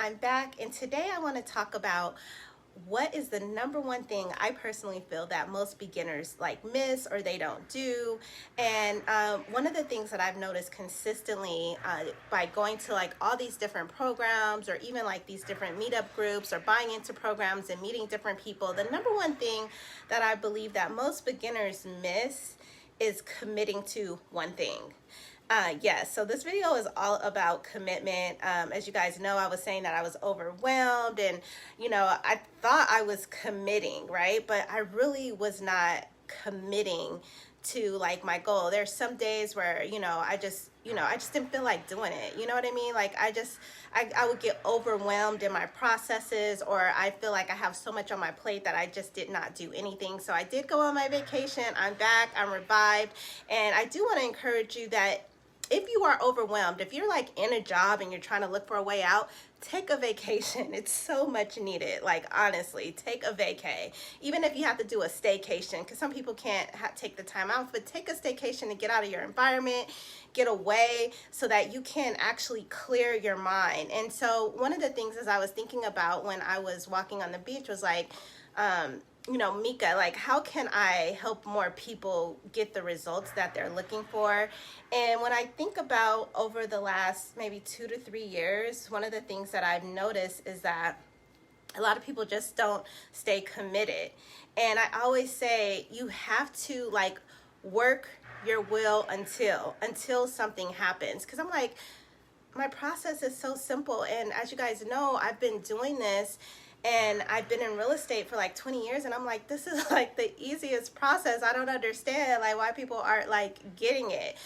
I'm back, and today I want to talk about what is the number one thing I personally feel that most beginners like miss or they don't do. And one of the things that I've noticed consistently by going to like all these different programs or even like these different meetup groups or buying into programs and meeting different people, the number one thing that I believe that most beginners miss is committing to one thing. Yes, so this video is all about commitment. As you guys know, I was saying that I was overwhelmed and, I thought I was committing, right? But I really was not committing to like my goal. There's some days where, I just didn't feel like doing it. You know what I mean? Like I would get overwhelmed in my processes, or I feel like I have so much on my plate that I just did not do anything. So I did go on my vacation. I'm back, I'm revived. And I do want to encourage you that if you are overwhelmed, if you're like in a job and you're trying to look for a way out, take a vacation. It's so much needed. Like, honestly, take a vacay. Even if you have to do a staycation, because some people can't take the time out, but take a staycation to get out of your environment, get away so that you can actually clear your mind. And so one of the things as I was thinking about when I was walking on the beach was like, Mika, like, how can I help more people get the results that they're looking for? And when I think about over the last maybe 2 to 3 years, one of the things that I've noticed is that a lot of people just don't stay committed. And I always say you have to like work your will until something happens. Because I'm like, my process is so simple. And as you guys know, I've been doing this and I've been in real estate for like 20 years, and I'm like, this is like the easiest process. I don't understand like why people aren't like getting it.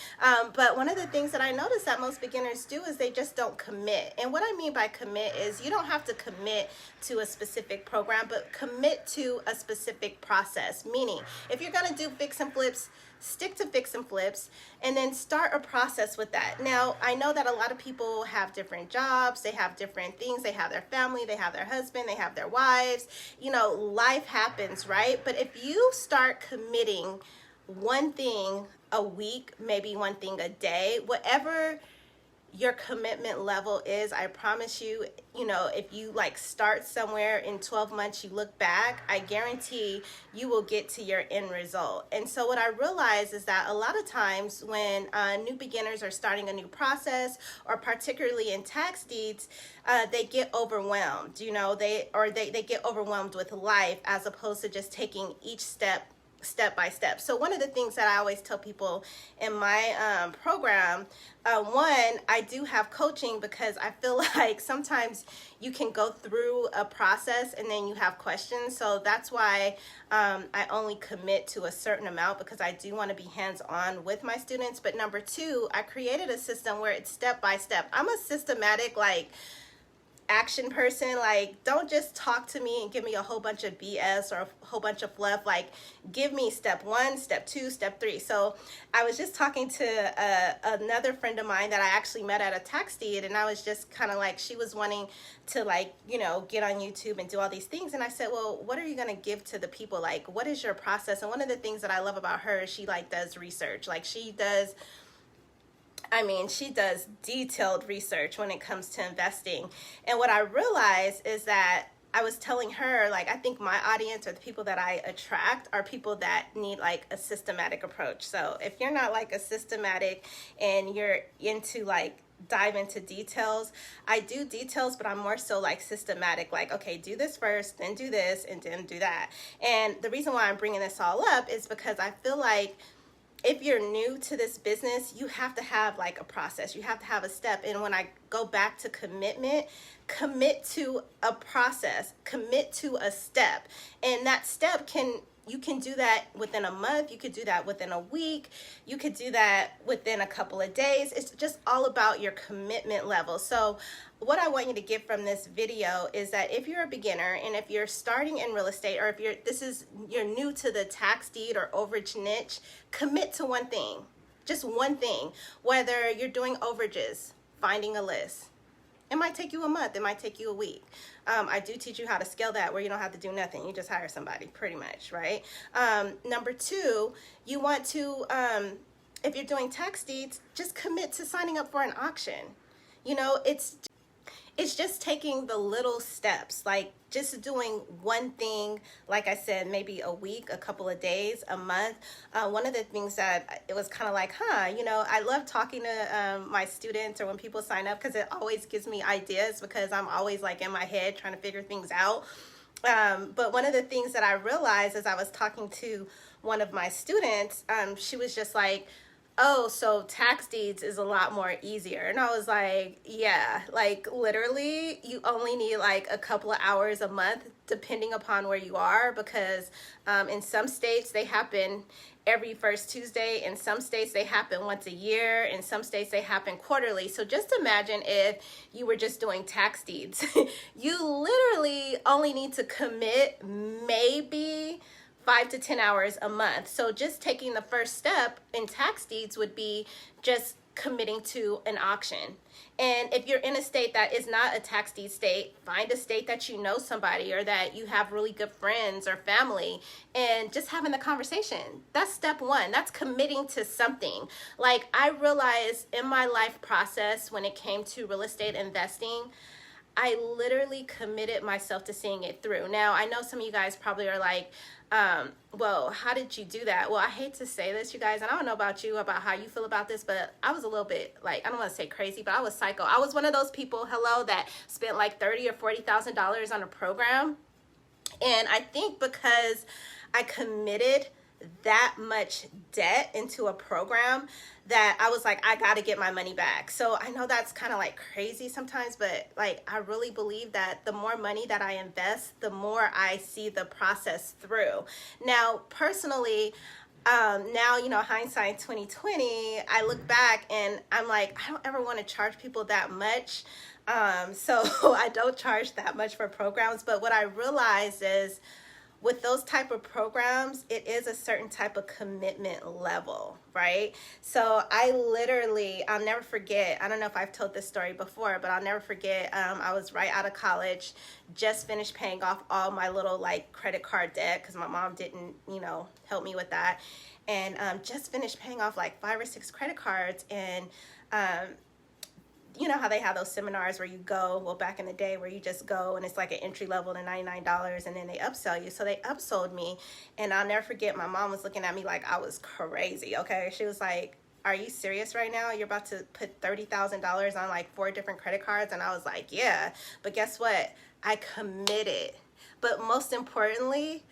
But one of the things that I notice that most beginners do is they just don't commit. And what I mean by commit is you don't have to commit to a specific program, but commit to a specific process. Meaning, if you're gonna do fix and flips, stick to fix and flips and then start a process with that. Now, I know that a lot of people have different jobs, they have different things, they have their family, they have their husband, they have their wives, life happens, right? But if you start committing one thing a week, maybe one thing a day, whatever your commitment level is, I promise you, if you like start somewhere in 12 months, you look back, I guarantee you will get to your end result. And so what I realize is that a lot of times when new beginners are starting a new process, or particularly in tax deeds, they get overwhelmed, they get overwhelmed with life as opposed to just taking each step by step. So one of the things that I always tell people in my program, one, I do have coaching because I feel like sometimes you can go through a process and then you have questions. So that's why I only commit to a certain amount, because I do want to be hands-on with my students. But number two, I created a system where it's step by step. I'm a systematic action person. Like, don't just talk to me and give me a whole bunch of BS or a whole bunch of fluff. Like, give me step 1, step 2, step 3. So I was just talking to another friend of mine that I actually met at a tax deed, and I was just kind of like, she was wanting to get on YouTube and do all these things, and I said, well, what are you going to give to the people? Like, what is your process? And one of the things that I love about her is she does research. She does detailed research when it comes to investing. And what I realized is that I was telling her, I think my audience, or the people that I attract, are people that need a systematic approach. So if you're not a systematic and you're into dive into details, I do details, but I'm more so systematic. Okay, do this first, then do this, and then do that. And the reason why I'm bringing this all up is because I feel like if you're new to this business, you have to have a process. You have to have a step. And when I go back to commitment, commit to a process, commit to a step. And that step you can do that within a month. You could do that within a week. You could do that within a couple of days. It's just all about your commitment level. So what I want you to get from this video is that if you're a beginner and if you're starting in real estate, or if you're new to the tax deed or overage niche, commit to one thing, just one thing. Whether you're doing overages, finding a list, it might take you a month, it might take you a week. I do teach you how to scale that where you don't have to do nothing. You just hire somebody, pretty much, right? Number two, you want to, if you're doing tax deeds, just commit to signing up for an auction. it's just taking the little steps, like just doing one thing, like I said, maybe a week, a couple of days, a month. One of the things that it was kind of like, I love talking to my students or when people sign up, because it always gives me ideas, because I'm always like in my head trying to figure things out. But one of the things that I realized as I was talking to one of my students, she was just like, oh, so tax deeds is a lot more easier. And I was like, yeah, like literally you only need like a couple of hours a month, depending upon where you are, because in some states they happen every first Tuesday. In some states they happen once a year. In some states they happen quarterly. So just imagine if you were just doing tax deeds. You literally only need to commit maybe 5 to 10 hours a month. So just taking the first step in tax deeds would be just committing to an auction. And if you're in a state that is not a tax deed state, find a state that you know somebody or that you have really good friends or family, and just having the conversation. That's step one. That's committing to something. Like, I realized in my life process when it came to real estate investing, I literally committed myself to seeing it through. Now, I know some of you guys probably are like, well, how did you do that? Well, I hate to say this, you guys, and I don't know about you, about how you feel about this, but I was a little bit like, I don't want to say crazy, but I was psycho. I was one of those people, that spent like $30,000 or $40,000 on a program. And I think because I committed that much debt into a program, that I was like, I got to get my money back. So I know that's kind of like crazy sometimes, but like, I really believe that the more money that I invest, the more I see the process through. Now, personally, now, hindsight 2020, I look back and I'm like, I don't ever want to charge people that much. So I don't charge that much for programs. But what I realized is, with those type of programs, it is a certain type of commitment level, right? So I'll never forget, I don't know if I've told this story before, but I'll never forget, I was right out of college, just finished paying off all my little like credit card debt, because my mom didn't, help me with that. And just finished paying off like 5 or 6 credit cards. And you know how they have those seminars where you go, well, back in the day, where you just go and it's like an entry level to $99 and then they upsell you. So they upsold me, and I'll never forget, my mom was looking at me like I was crazy, okay? She was like, are you serious right now? You're about to put $30,000 on like 4 different credit cards? And I was like, yeah, but guess what? I committed. But most importantly,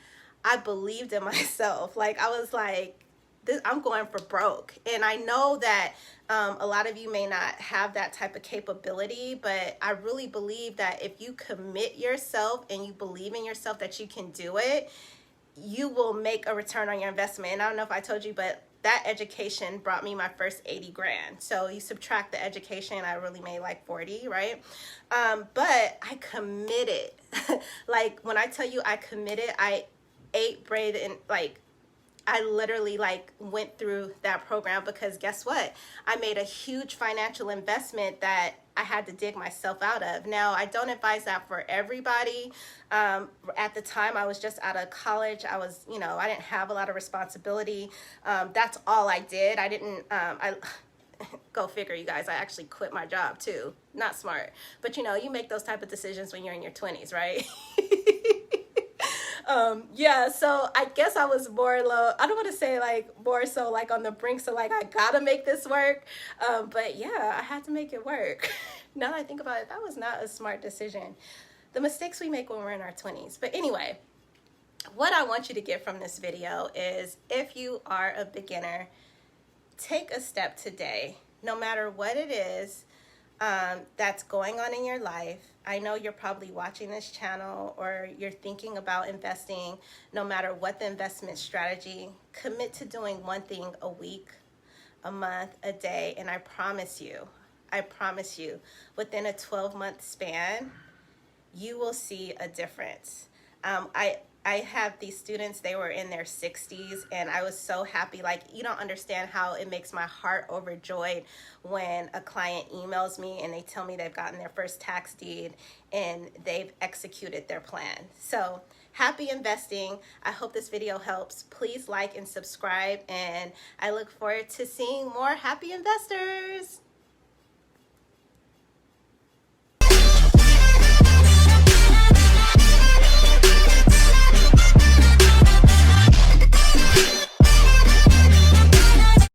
I believed in myself. Like, I was like, I'm going for broke. And I know that a lot of you may not have that type of capability, but I really believe that if you commit yourself and you believe in yourself that you can do it, you will make a return on your investment. And I don't know if I told you, but that education brought me my first 80 grand. So you subtract the education, I really made like 40, right? But I committed. Like, when I tell you I committed, I ate, bread, and like, I literally like went through that program, because guess what? I made a huge financial investment that I had to dig myself out of. Now, I don't advise that for everybody. At the time, I was just out of college. I was, I didn't have a lot of responsibility. That's all I did. I didn't, go figure, you guys, I actually quit my job too. Not smart. But you make those type of decisions when you're in your 20s, right? Yeah, so I guess I was more low. I don't want to say like more so like on the brink. So like, I gotta make this work. But yeah, I had to make it work. Now that I think about it, that was not a smart decision. The mistakes we make when we're in our 20s. But anyway, what I want you to get from this video is, if you are a beginner, take a step today, no matter what it is that's going on in your life. I know you're probably watching this channel, or you're thinking about investing. No matter what the investment strategy, commit to doing one thing a week, a month, a day, and I promise you, within a 12-month span, you will see a difference. I have these students, they were in their 60s, and I was so happy. Like, you don't understand how it makes my heart overjoyed when a client emails me and they tell me they've gotten their first tax deed and they've executed their plan. So happy investing. I hope this video helps. Please like and subscribe, and I look forward to seeing more happy investors.